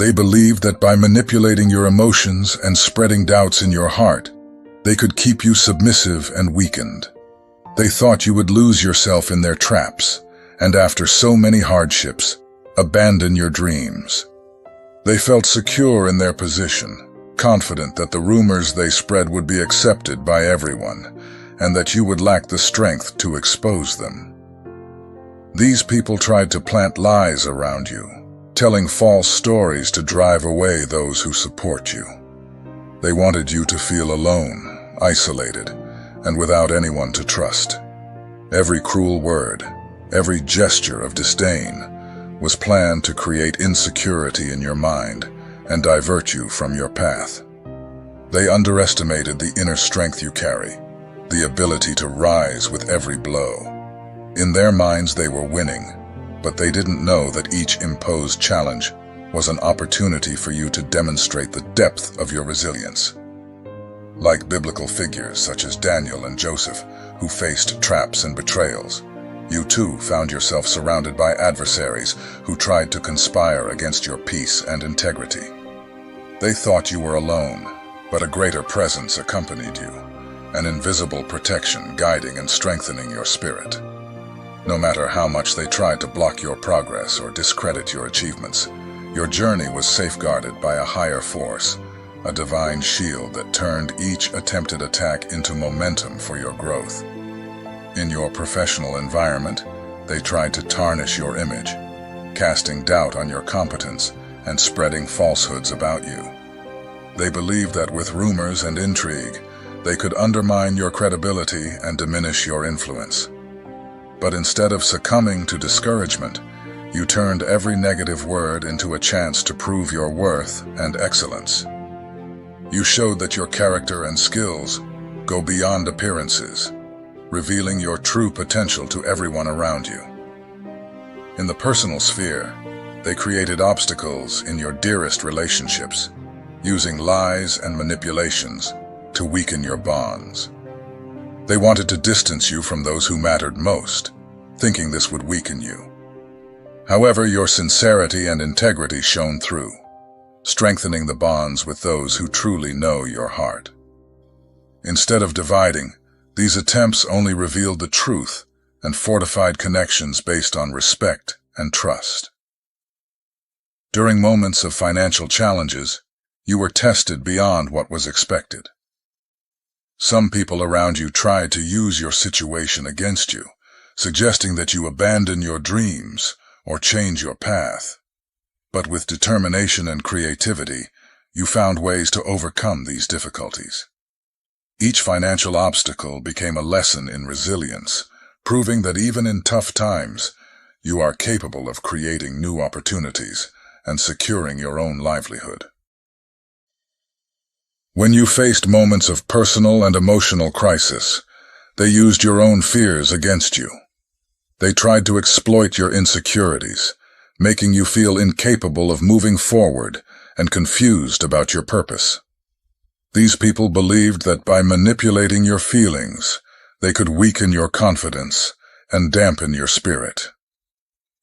They believed that by manipulating your emotions and spreading doubts in your heart, they could keep you submissive and weakened. They thought you would lose yourself in their traps, and after so many hardships, abandon your dreams. They felt secure in their position, confident that the rumors they spread would be accepted by everyone, and that you would lack the strength to expose them. These people tried to plant lies around you, telling false stories to drive away those who support you. They wanted you to feel alone, isolated, and without anyone to trust. Every cruel word, every gesture of disdain, was planned to create insecurity in your mind and divert you from your path. They underestimated the inner strength you carry, the ability to rise with every blow. In their minds they were winning, but they didn't know that each imposed challenge was an opportunity for you to demonstrate the depth of your resilience. Like biblical figures such as Daniel and Joseph, who faced traps and betrayals, you too found yourself surrounded by adversaries who tried to conspire against your peace and integrity. They thought you were alone, but a greater presence accompanied you, an invisible protection guiding and strengthening your spirit. No matter how much they tried to block your progress or discredit your achievements, your journey was safeguarded by a higher force, a divine shield that turned each attempted attack into momentum for your growth. In your professional environment, they tried to tarnish your image, casting doubt on your competence and spreading falsehoods about you. They believed that with rumors and intrigue, they could undermine your credibility and diminish your influence. But instead of succumbing to discouragement, you turned every negative word into a chance to prove your worth and excellence. You showed that your character and skills go beyond appearances, revealing your true potential to everyone around you. In the personal sphere, they created obstacles in your dearest relationships, using lies and manipulations to weaken your bonds. They wanted to distance you from those who mattered most, thinking this would weaken you. However, your sincerity and integrity shone through, strengthening the bonds with those who truly know your heart. Instead of dividing, these attempts only revealed the truth and fortified connections based on respect and trust. During moments of financial challenges, you were tested beyond what was expected. Some people around you tried to use your situation against you, suggesting that you abandon your dreams or change your path. But with determination and creativity, you found ways to overcome these difficulties. Each financial obstacle became a lesson in resilience, proving that even in tough times, you are capable of creating new opportunities and securing your own livelihood. When you faced moments of personal and emotional crisis, they used your own fears against you. They tried to exploit your insecurities, making you feel incapable of moving forward and confused about your purpose. These people believed that by manipulating your feelings, they could weaken your confidence and dampen your spirit.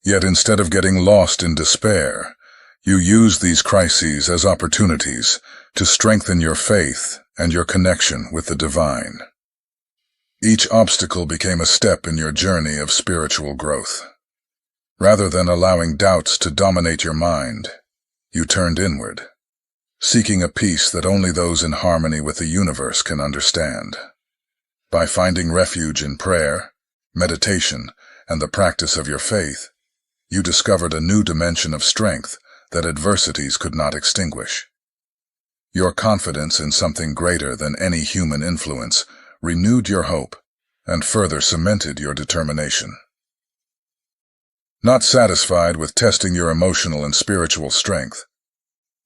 Yet instead of getting lost in despair, you used these crises as opportunities to strengthen your faith and your connection with the divine. Each obstacle became a step in your journey of spiritual growth. Rather than allowing doubts to dominate your mind, you turned inward, seeking a peace that only those in harmony with the universe can understand. By finding refuge in prayer, meditation, and the practice of your faith, you discovered a new dimension of strength that adversities could not extinguish. Your confidence in something greater than any human influence renewed your hope and further cemented your determination. Not satisfied with testing your emotional and spiritual strength,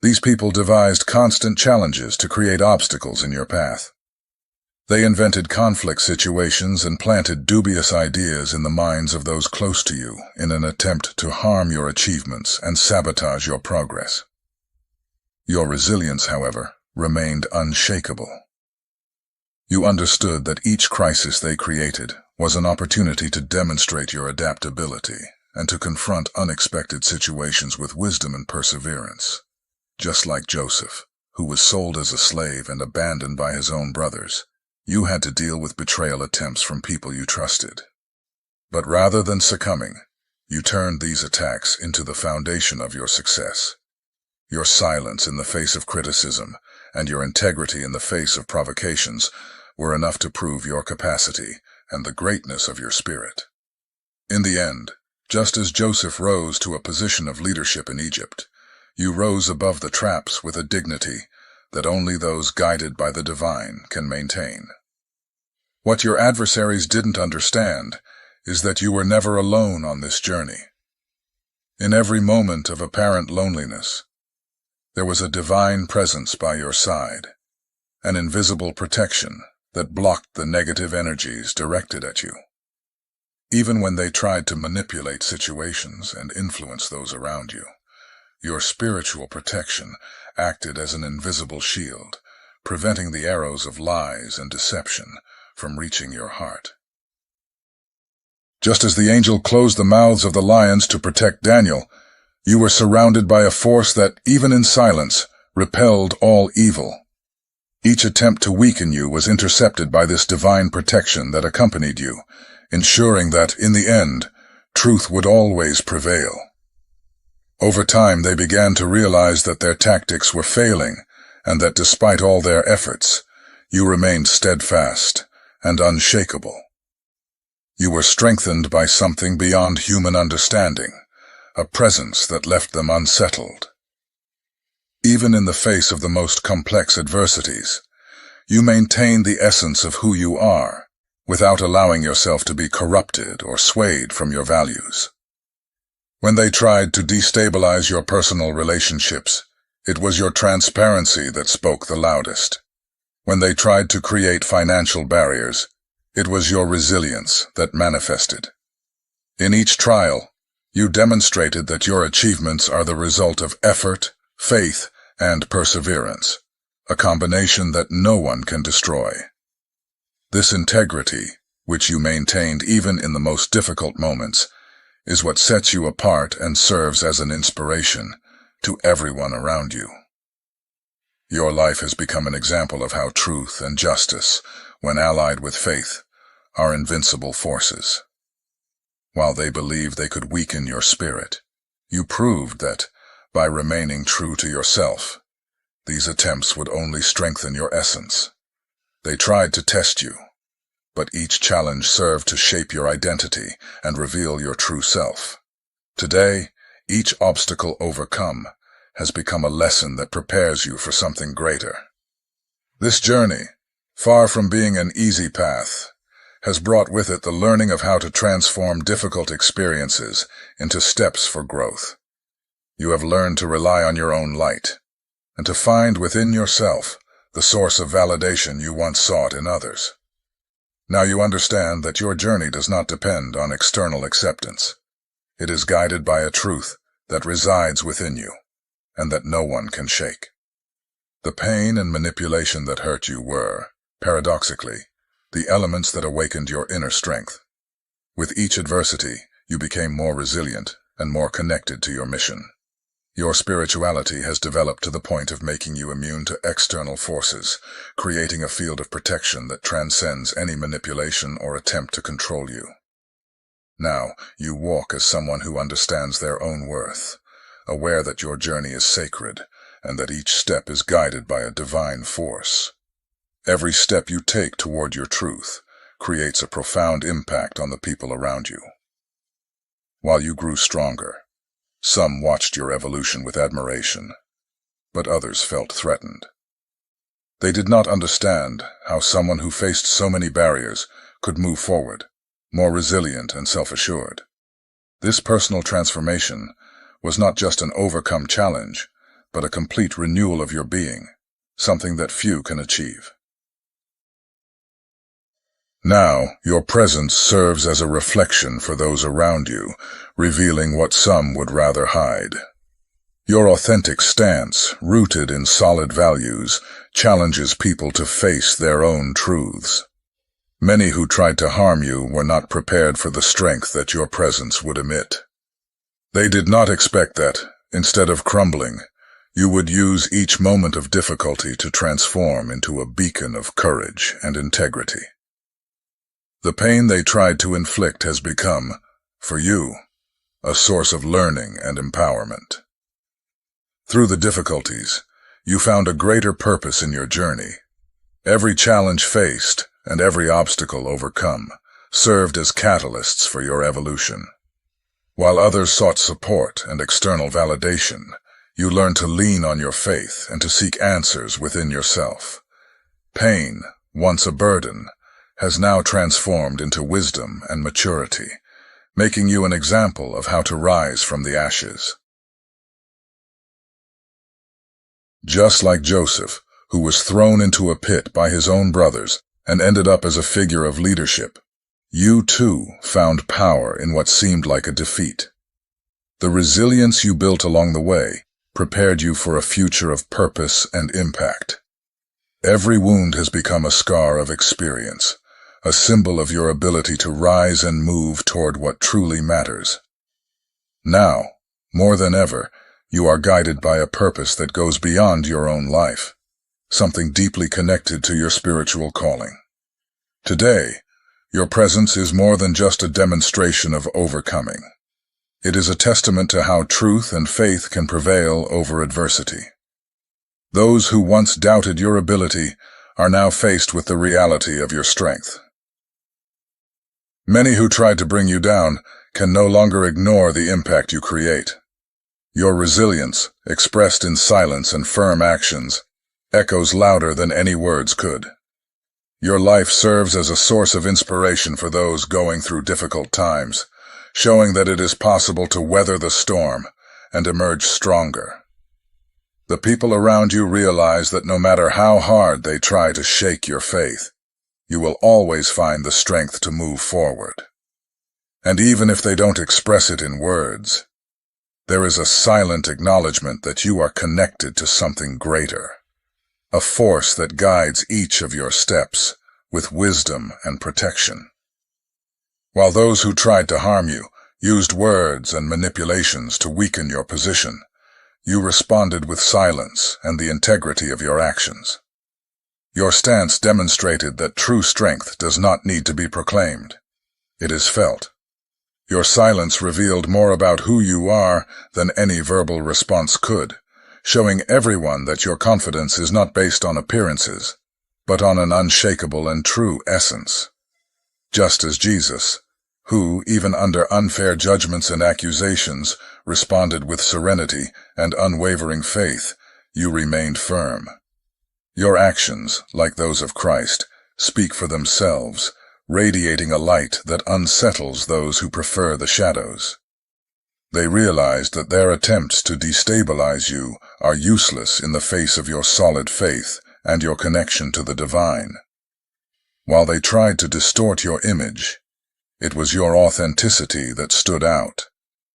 these people devised constant challenges to create obstacles in your path. They invented conflict situations and planted dubious ideas in the minds of those close to you in an attempt to harm your achievements and sabotage your progress. Your resilience, however, remained unshakable. You understood that each crisis they created was an opportunity to demonstrate your adaptability and to confront unexpected situations with wisdom and perseverance. Just like Joseph, who was sold as a slave and abandoned by his own brothers, you had to deal with betrayal attempts from people you trusted. But rather than succumbing, you turned these attacks into the foundation of your success. Your silence in the face of criticism and your integrity in the face of provocations were enough to prove your capacity and the greatness of your spirit. In the end, just as Joseph rose to a position of leadership in Egypt, you rose above the traps with a dignity that only those guided by the divine can maintain. What your adversaries didn't understand is that you were never alone on this journey. In every moment of apparent loneliness, there was a divine presence by your side, an invisible protection that blocked the negative energies directed at you. Even when they tried to manipulate situations and influence those around you, your spiritual protection acted as an invisible shield, preventing the arrows of lies and deception from reaching your heart. Just as the angel closed the mouths of the lions to protect Daniel, you were surrounded by a force that, even in silence, repelled all evil. Each attempt to weaken you was intercepted by this divine protection that accompanied you, ensuring that, in the end, truth would always prevail. Over time, they began to realize that their tactics were failing, and that despite all their efforts, you remained steadfast and unshakable. You were strengthened by something beyond human understanding, a presence that left them unsettled. Even in the face of the most complex adversities, you maintained the essence of who you are, without allowing yourself to be corrupted or swayed from your values. When they tried to destabilize your personal relationships, it was your transparency that spoke the loudest. When they tried to create financial barriers, it was your resilience that manifested. In each trial, you demonstrated that your achievements are the result of effort, faith, and perseverance, a combination that no one can destroy. This integrity, which you maintained even in the most difficult moments, is what sets you apart and serves as an inspiration to everyone around you. Your life has become an example of how truth and justice, when allied with faith, are invincible forces. While they believed they could weaken your spirit, you proved that, by remaining true to yourself, these attempts would only strengthen your essence. They tried to test you, but each challenge served to shape your identity and reveal your true self. Today, each obstacle overcome has become a lesson that prepares you for something greater. This journey, far from being an easy path, has brought with it the learning of how to transform difficult experiences into steps for growth. You have learned to rely on your own light, and to find within yourself the source of validation you once sought in others. Now you understand that your journey does not depend on external acceptance. It is guided by a truth that resides within you, and that no one can shake. The pain and manipulation that hurt you were, paradoxically, the elements that awakened your inner strength. With each adversity, you became more resilient and more connected to your mission. Your spirituality has developed to the point of making you immune to external forces, creating a field of protection that transcends any manipulation or attempt to control you. Now, you walk as someone who understands their own worth, aware that your journey is sacred and that each step is guided by a divine force. Every step you take toward your truth creates a profound impact on the people around you. While you grew stronger, some watched your evolution with admiration, but others felt threatened. They did not understand how someone who faced so many barriers could move forward, more resilient and self-assured. This personal transformation was not just an overcome challenge, but a complete renewal of your being, something that few can achieve. Now, your presence serves as a reflection for those around you, revealing what some would rather hide. Your authentic stance, rooted in solid values, challenges people to face their own truths. Many who tried to harm you were not prepared for the strength that your presence would emit. They did not expect that, instead of crumbling, You would use each moment of difficulty to transform into a beacon of courage and integrity. The pain they tried to inflict has become, for you, a source of learning and empowerment. Through the difficulties, you found a greater purpose in your journey. Every challenge faced and every obstacle overcome served as catalysts for your evolution. While others sought support and external validation, you learned to lean on your faith and to seek answers within yourself. Pain, once a burden, has now transformed into wisdom and maturity, making you an example of how to rise from the ashes. Just like Joseph, who was thrown into a pit by his own brothers and ended up as a figure of leadership, you too found power in what seemed like a defeat. The resilience you built along the way prepared you for a future of purpose and impact. Every wound has become a scar of experience, a symbol of your ability to rise and move toward what truly matters. Now, more than ever, you are guided by a purpose that goes beyond your own life, something deeply connected to your spiritual calling. Today, your presence is more than just a demonstration of overcoming. It is a testament to how truth and faith can prevail over adversity. Those who once doubted your ability are now faced with the reality of your strength. Many who tried to bring you down can no longer ignore the impact you create. Your resilience, expressed in silence and firm actions, echoes louder than any words could. Your life serves as a source of inspiration for those going through difficult times, showing that it is possible to weather the storm and emerge stronger. The people around you realize that no matter how hard they try to shake your faith, you will always find the strength to move forward. And even if they don't express it in words, there is a silent acknowledgement that you are connected to something greater, a force that guides each of your steps with wisdom and protection. While those who tried to harm you used words and manipulations to weaken your position, you responded with silence and the integrity of your actions. Your stance demonstrated that true strength does not need to be proclaimed. It is felt. Your silence revealed more about who you are than any verbal response could, showing everyone that your confidence is not based on appearances, but on an unshakable and true essence. Just as Jesus, who, even under unfair judgments and accusations, responded with serenity and unwavering faith, you remained firm. Your actions, like those of Christ, speak for themselves, radiating a light that unsettles those who prefer the shadows. They realized that their attempts to destabilize you are useless in the face of your solid faith and your connection to the divine. While they tried to distort your image, it was your authenticity that stood out,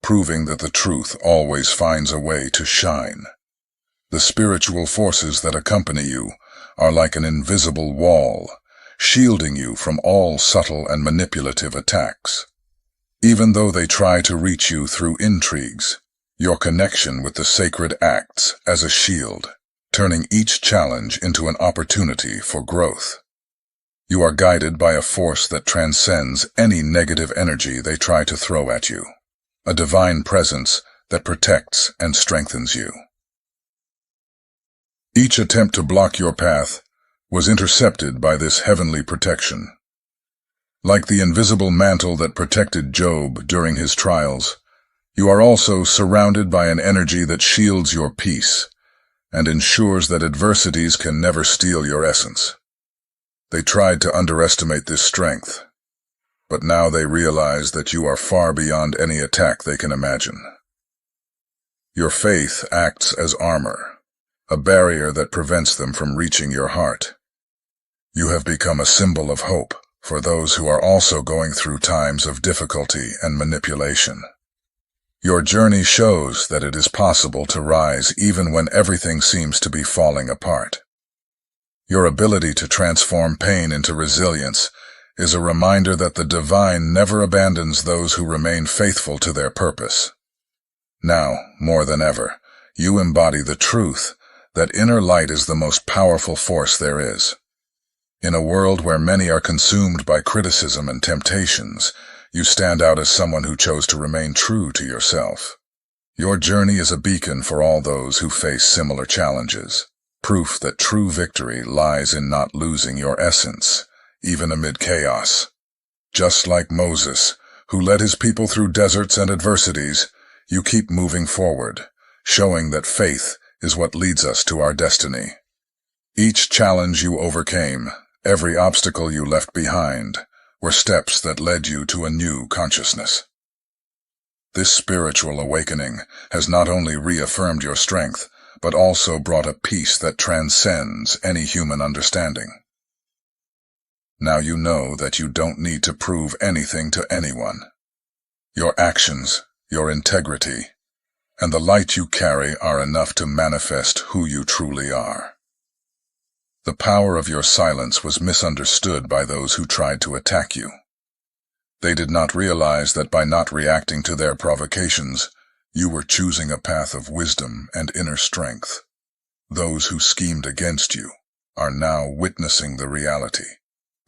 proving that the truth always finds a way to shine. The spiritual forces that accompany you are like an invisible wall, shielding you from all subtle and manipulative attacks. Even though they try to reach you through intrigues, your connection with the sacred acts as a shield, turning each challenge into an opportunity for growth. You are guided by a force that transcends any negative energy they try to throw at you, a divine presence that protects and strengthens you. Each attempt to block your path was intercepted by this heavenly protection. Like the invisible mantle that protected Job during his trials, you are also surrounded by an energy that shields your peace and ensures that adversities can never steal your essence. They tried to underestimate this strength, but now they realize that you are far beyond any attack they can imagine. Your faith acts as armor, a barrier that prevents them from reaching your heart. You have become a symbol of hope for those who are also going through times of difficulty and manipulation. Your journey shows that it is possible to rise even when everything seems to be falling apart. Your ability to transform pain into resilience is a reminder that the divine never abandons those who remain faithful to their purpose. Now, more than ever, You embody the truth that inner light is the most powerful force there is. In a world where many are consumed by criticism and temptations, you stand out as someone who chose to remain true to yourself. Your journey is a beacon for all those who face similar challenges, proof that true victory lies in not losing your essence, even amid chaos. Just like Moses, who led his people through deserts and adversities, you keep moving forward, showing that faith is what leads us to our destiny. Each challenge you overcame, every obstacle you left behind, were steps that led you to a new consciousness. This spiritual awakening has not only reaffirmed your strength, but also brought a peace that transcends any human understanding. Now you know that you don't need to prove anything to anyone. Your actions, your integrity, and the light you carry are enough to manifest who you truly are. The power of your silence was misunderstood by those who tried to attack you. They did not realize that by not reacting to their provocations, you were choosing a path of wisdom and inner strength. Those who schemed against you are now witnessing the reality.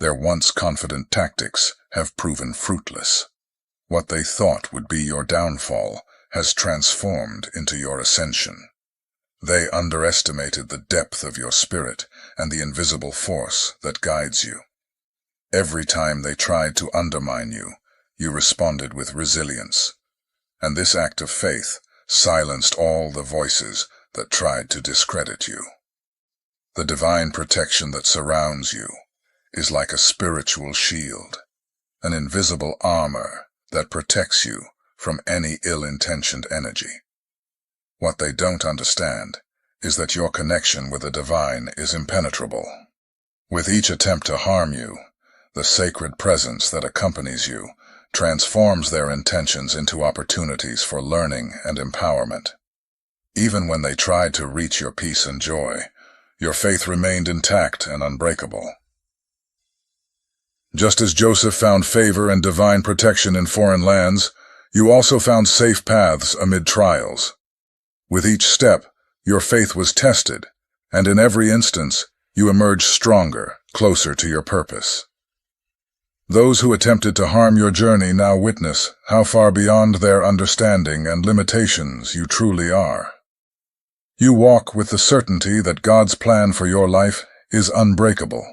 Their once confident tactics have proven fruitless. What they thought would be your downfall has transformed into your ascension. They underestimated the depth of your spirit and the invisible force that guides you. Every time they tried to undermine you, you responded with resilience. And this act of faith silenced all the voices that tried to discredit you. The divine protection that surrounds you is like a spiritual shield, an invisible armor that protects you from any ill-intentioned energy. What they don't understand is that your connection with the divine is impenetrable. With each attempt to harm you, the sacred presence that accompanies you transforms their intentions into opportunities for learning and empowerment. Even when they tried to reach your peace and joy, your faith remained intact and unbreakable. Just as Joseph found favor and divine protection in foreign lands, you also found safe paths amid trials. With each step, your faith was tested, and in every instance, you emerged stronger, closer to your purpose. Those who attempted to harm your journey now witness how far beyond their understanding and limitations you truly are. You walk with the certainty that God's plan for your life is unbreakable,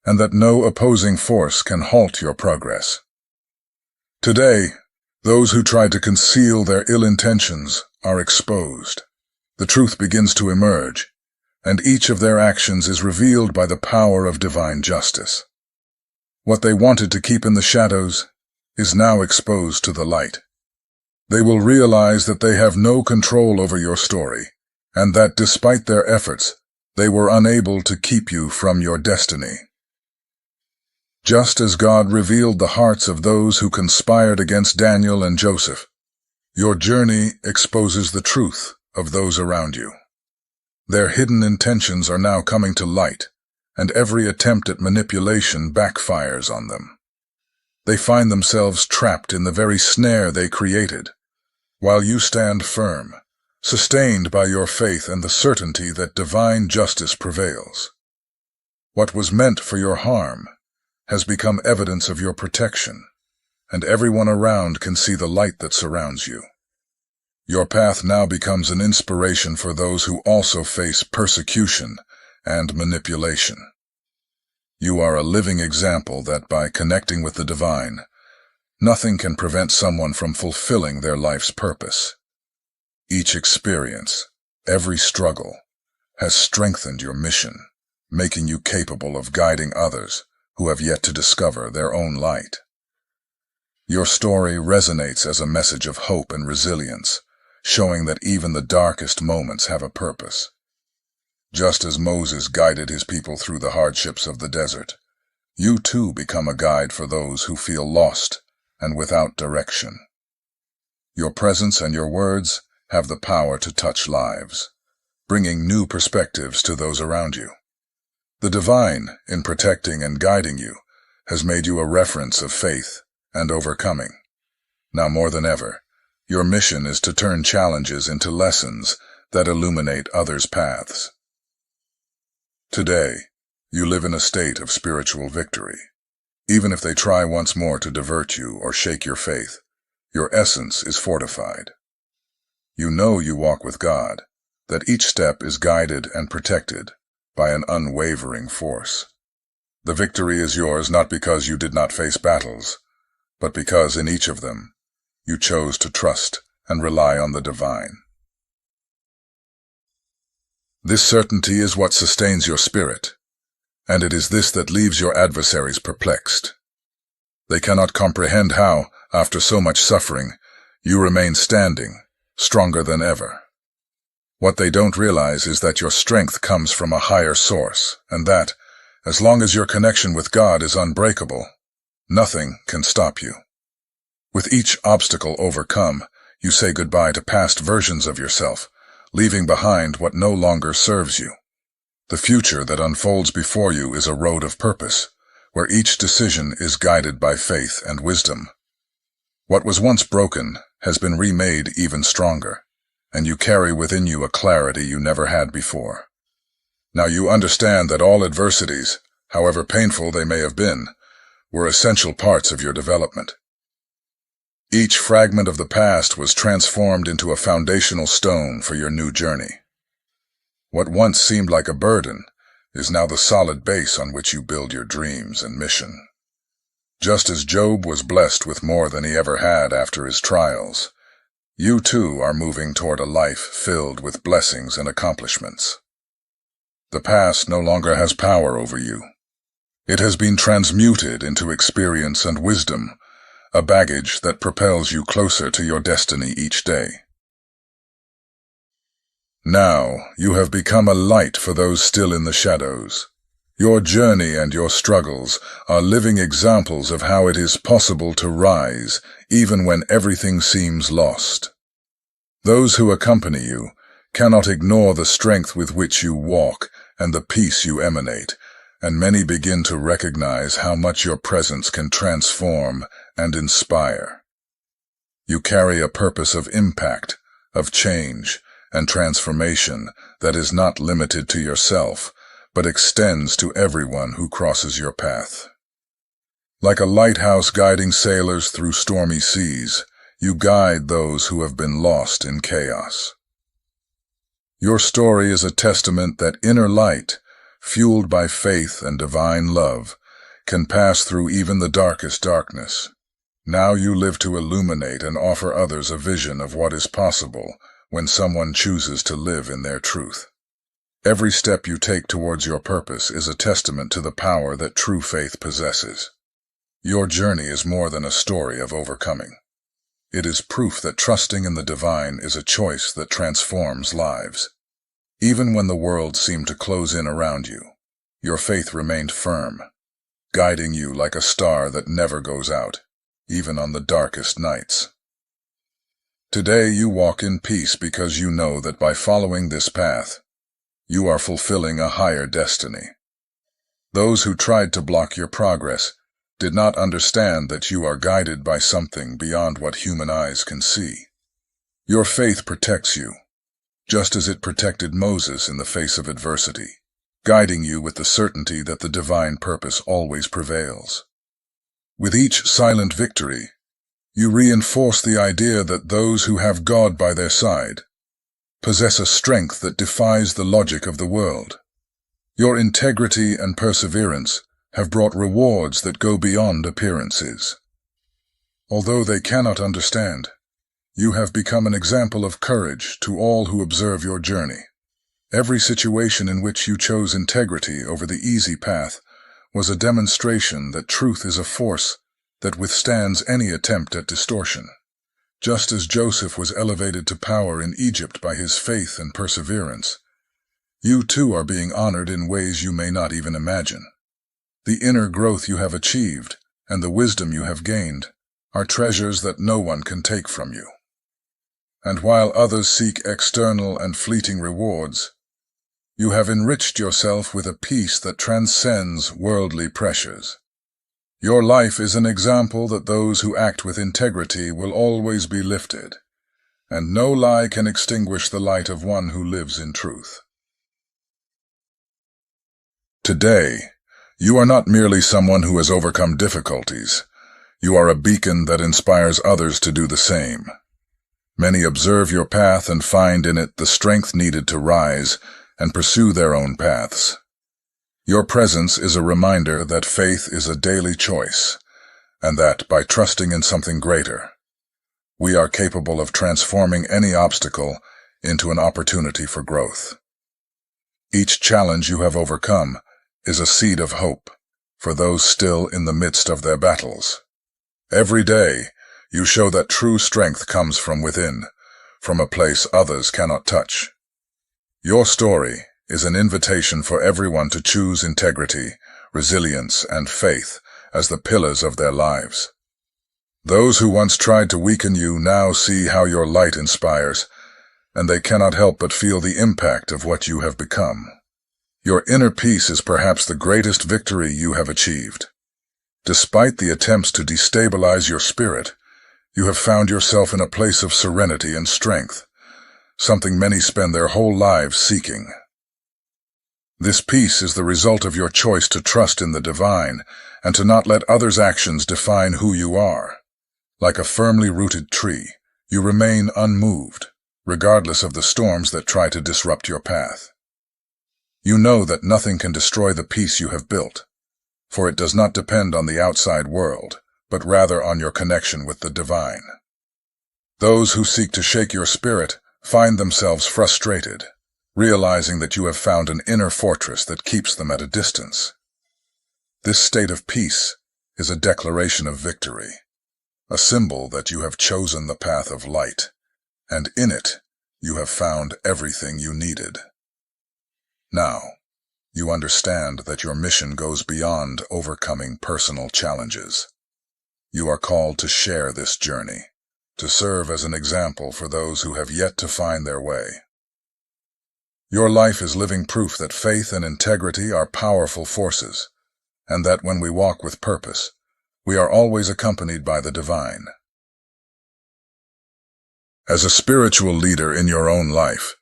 and that no opposing force can halt your progress. Today, those who try to conceal their ill intentions are exposed. The truth begins to emerge, and each of their actions is revealed by the power of divine justice. What they wanted to keep in the shadows is now exposed to the light. They will realize that they have no control over your story, and that despite their efforts, they were unable to keep you from your destiny. Just as God revealed the hearts of those who conspired against Daniel and Joseph, your journey exposes the truth of those around you. Their hidden intentions are now coming to light, and every attempt at manipulation backfires on them. They find themselves trapped in the very snare they created, while you stand firm, sustained by your faith and the certainty that divine justice prevails. What was meant for your harm has become evidence of your protection, and everyone around can see the light that surrounds you. Your path now becomes an inspiration for those who also face persecution and manipulation. You are a living example that by connecting with the divine, nothing can prevent someone from fulfilling their life's purpose. Each experience, every struggle, has strengthened your mission, making you capable of guiding others who have yet to discover their own light. Your story resonates as a message of hope and resilience, showing that even the darkest moments have a purpose. Just as Moses guided his people through the hardships of the desert, you too become a guide for those who feel lost and without direction. Your presence and your words have the power to touch lives, bringing new perspectives to those around you. The divine, in protecting and guiding you, has made you a reference of faith and overcoming. Now more than ever, your mission is to turn challenges into lessons that illuminate others' paths. Today, you live in a state of spiritual victory. Even if they try once more to divert you or shake your faith, your essence is fortified. You know you walk with God, that each step is guided and protected by an unwavering force. The victory is yours not because you did not face battles, but because in each of them, you chose to trust and rely on the divine. This certainty is what sustains your spirit, and it is this that leaves your adversaries perplexed. They cannot comprehend how, after so much suffering, you remain standing, stronger than ever. What they don't realize is that your strength comes from a higher source, and that, as long as your connection with God is unbreakable, nothing can stop you. With each obstacle overcome, you say goodbye to past versions of yourself, leaving behind what no longer serves you. The future that unfolds before you is a road of purpose, where each decision is guided by faith and wisdom. What was once broken has been remade even stronger, and you carry within you a clarity you never had before. Now you understand that all adversities, however painful they may have been, were essential parts of your development. Each fragment of the past was transformed into a foundational stone for your new journey. What once seemed like a burden is now the solid base on which you build your dreams and mission. Just as Job was blessed with more than he ever had after his trials, you too are moving toward a life filled with blessings and accomplishments. The past no longer has power over you. It has been transmuted into experience and wisdom, a baggage that propels you closer to your destiny each day. Now, you have become a light for those still in the shadows. Your journey and your struggles are living examples of how it is possible to rise, even when everything seems lost. Those who accompany you cannot ignore the strength with which you walk and the peace you emanate, and many begin to recognize how much your presence can transform and inspire. You carry a purpose of impact, of change, and transformation that is not limited to yourself, but extends to everyone who crosses your path. Like a lighthouse guiding sailors through stormy seas, you guide those who have been lost in chaos. Your story is a testament that inner light, fueled by faith and divine love, can pass through even the darkest darkness. Now you live to illuminate and offer others a vision of what is possible when someone chooses to live in their truth. Every step you take towards your purpose is a testament to the power that true faith possesses. Your journey is more than a story of overcoming. It is proof that trusting in the divine is a choice that transforms lives. Even when the world seemed to close in around you, your faith remained firm, guiding you like a star that never goes out, even on the darkest nights. Today you walk in peace because you know that by following this path, you are fulfilling a higher destiny. Those who tried to block your progress did not understand that you are guided by something beyond what human eyes can see. Your faith protects you, just as it protected Moses in the face of adversity, guiding you with the certainty that the divine purpose always prevails. With each silent victory, you reinforce the idea that those who have God by their side possess a strength that defies the logic of the world. Your integrity and perseverance have brought rewards that go beyond appearances. Although they cannot understand, you have become an example of courage to all who observe your journey. Every situation in which you chose integrity over the easy path was a demonstration that truth is a force that withstands any attempt at distortion. Just as Joseph was elevated to power in Egypt by his faith and perseverance, you too are being honored in ways you may not even imagine. The inner growth you have achieved and the wisdom you have gained are treasures that no one can take from you. And while others seek external and fleeting rewards, you have enriched yourself with a peace that transcends worldly pressures. Your life is an example that those who act with integrity will always be lifted, and no lie can extinguish the light of one who lives in truth. Today, you are not merely someone who has overcome difficulties. You are a beacon that inspires others to do the same. Many observe your path and find in it the strength needed to rise and pursue their own paths. Your presence is a reminder that faith is a daily choice, and that by trusting in something greater, we are capable of transforming any obstacle into an opportunity for growth. Each challenge you have overcome is a seed of hope for those still in the midst of their battles. Every day, you show that true strength comes from within, from a place others cannot touch. Your story is an invitation for everyone to choose integrity, resilience, and faith as the pillars of their lives. Those who once tried to weaken you now see how your light inspires, and they cannot help but feel the impact of what you have become. Your inner peace is perhaps the greatest victory you have achieved. Despite the attempts to destabilize your spirit, you have found yourself in a place of serenity and strength, something many spend their whole lives seeking. This peace is the result of your choice to trust in the divine and to not let others' actions define who you are. Like a firmly rooted tree, you remain unmoved, regardless of the storms that try to disrupt your path. You know that nothing can destroy the peace you have built, for it does not depend on the outside world, but rather on your connection with the divine. Those who seek to shake your spirit find themselves frustrated, realizing that you have found an inner fortress that keeps them at a distance. This state of peace is a declaration of victory, a symbol that you have chosen the path of light, and in it you have found everything you needed. Now, you understand that your mission goes beyond overcoming personal challenges. You are called to share this journey, to serve as an example for those who have yet to find their way. Your life is living proof that faith and integrity are powerful forces, and that when we walk with purpose, we are always accompanied by the divine. As a spiritual leader in your own life,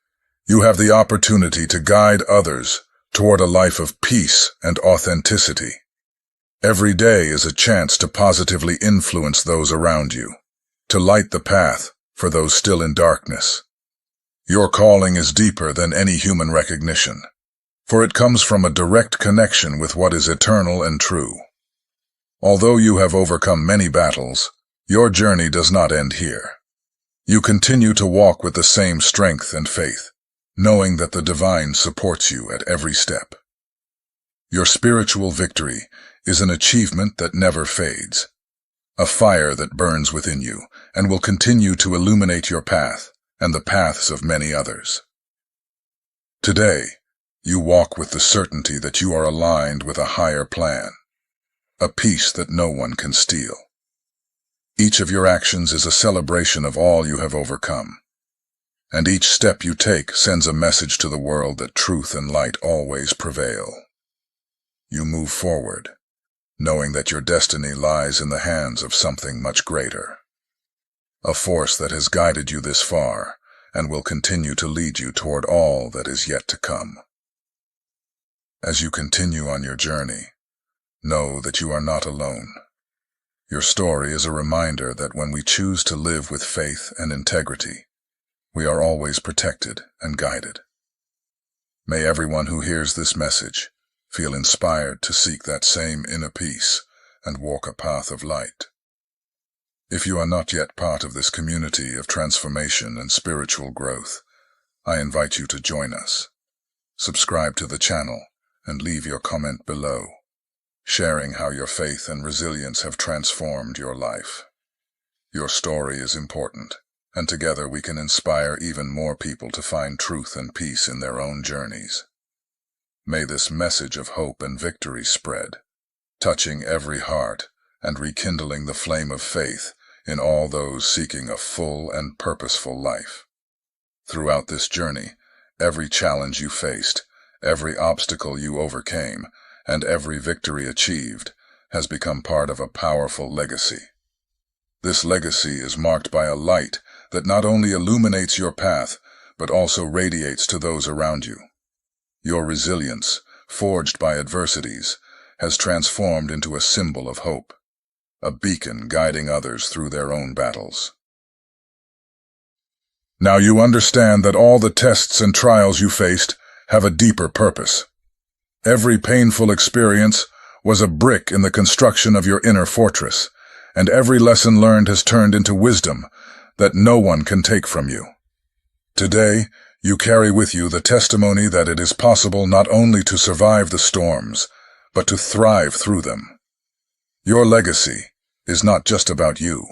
you have the opportunity to guide others toward a life of peace and authenticity. Every day is a chance to positively influence those around you, to light the path for those still in darkness. Your calling is deeper than any human recognition, for it comes from a direct connection with what is eternal and true. Although you have overcome many battles, your journey does not end here. You continue to walk with the same strength and faith, knowing that the divine supports you at every step. Your spiritual victory is an achievement that never fades, a fire that burns within you and will continue to illuminate your path and the paths of many others. Today, you walk with the certainty that you are aligned with a higher plan, a peace that no one can steal. Each of your actions is a celebration of all you have overcome, and each step you take sends a message to the world that truth and light always prevail. You move forward, knowing that your destiny lies in the hands of something much greater, a force that has guided you this far and will continue to lead you toward all that is yet to come. As you continue on your journey, know that you are not alone. Your story is a reminder that when we choose to live with faith and integrity, we are always protected and guided. May everyone who hears this message feel inspired to seek that same inner peace and walk a path of light. If you are not yet part of this community of transformation and spiritual growth, I invite you to join us. Subscribe to the channel and leave your comment below, sharing how your faith and resilience have transformed your life. Your story is important, and together we can inspire even more people to find truth and peace in their own journeys. May this message of hope and victory spread, touching every heart and rekindling the flame of faith in all those seeking a full and purposeful life. Throughout this journey, every challenge you faced, every obstacle you overcame, and every victory achieved has become part of a powerful legacy. This legacy is marked by a light that not only illuminates your path, but also radiates to those around you. Your resilience, forged by adversities, has transformed into a symbol of hope, a beacon guiding others through their own battles. Now you understand that all the tests and trials you faced have a deeper purpose. Every painful experience was a brick in the construction of your inner fortress, and every lesson learned has turned into wisdom that no one can take from you. Today, you carry with you the testimony that it is possible not only to survive the storms, but to thrive through them. Your legacy is not just about you.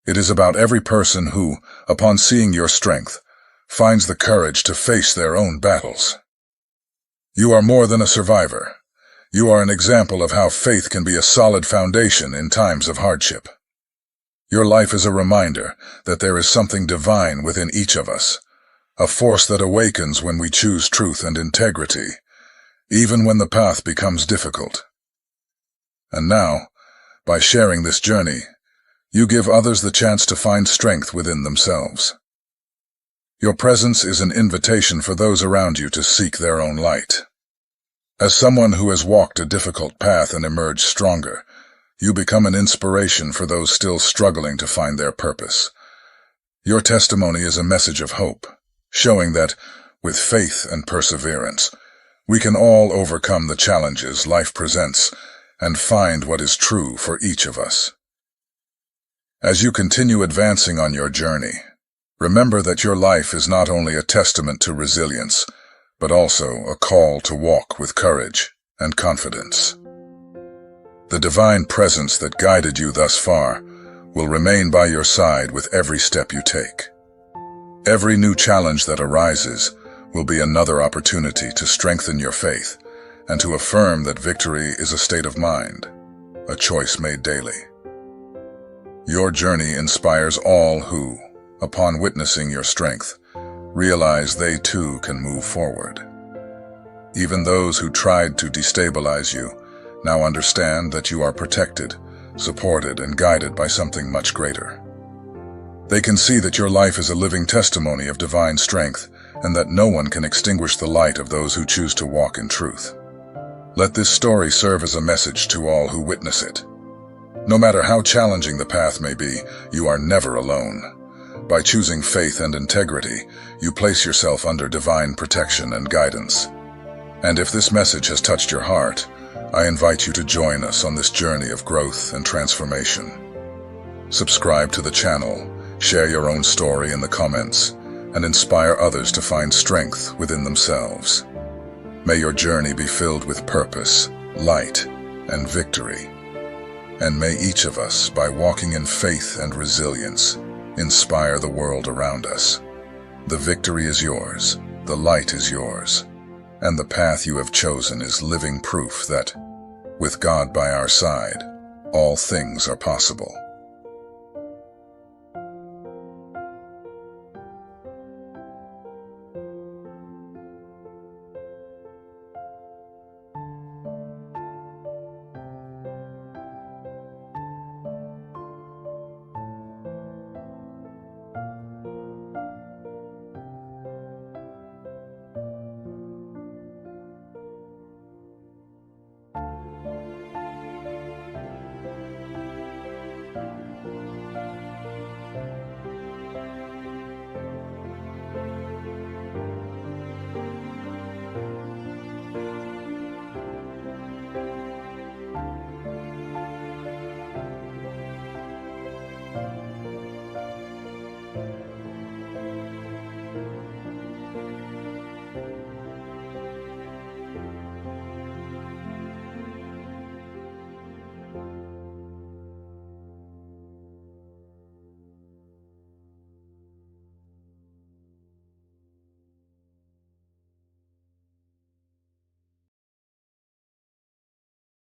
It is about every person who, upon seeing your strength, finds the courage to face their own battles. You are more than a survivor. You are an example of how faith can be a solid foundation in times of hardship. Your life is a reminder that there is something divine within each of us, a force that awakens when we choose truth and integrity, even when the path becomes difficult. And now, by sharing this journey, you give others the chance to find strength within themselves. Your presence is an invitation for those around you to seek their own light. As someone who has walked a difficult path and emerged stronger, you become an inspiration for those still struggling to find their purpose. Your testimony is a message of hope, showing that, with faith and perseverance, we can all overcome the challenges life presents and find what is true for each of us. As you continue advancing on your journey, remember that your life is not only a testament to resilience, but also a call to walk with courage and confidence. The divine presence that guided you thus far will remain by your side with every step you take. Every new challenge that arises will be another opportunity to strengthen your faith and to affirm that victory is a state of mind, a choice made daily. Your journey inspires all who, upon witnessing your strength, realize they too can move forward. Even those who tried to destabilize you now understand that you are protected, supported, and guided by something much greater. They can see that your life is a living testimony of divine strength and that no one can extinguish the light of those who choose to walk in truth. Let this story serve as a message to all who witness it. No matter how challenging the path may be, you are never alone. By choosing faith and integrity, you place yourself under divine protection and guidance. And if this message has touched your heart, I invite you to join us on this journey of growth and transformation. Subscribe to the channel, share your own story in the comments, and inspire others to find strength within themselves. May your journey be filled with purpose, light, and victory. And may each of us, by walking in faith and resilience, inspire the world around us. The victory is yours, the light is yours, and the path you have chosen is living proof that, with God by our side, all things are possible.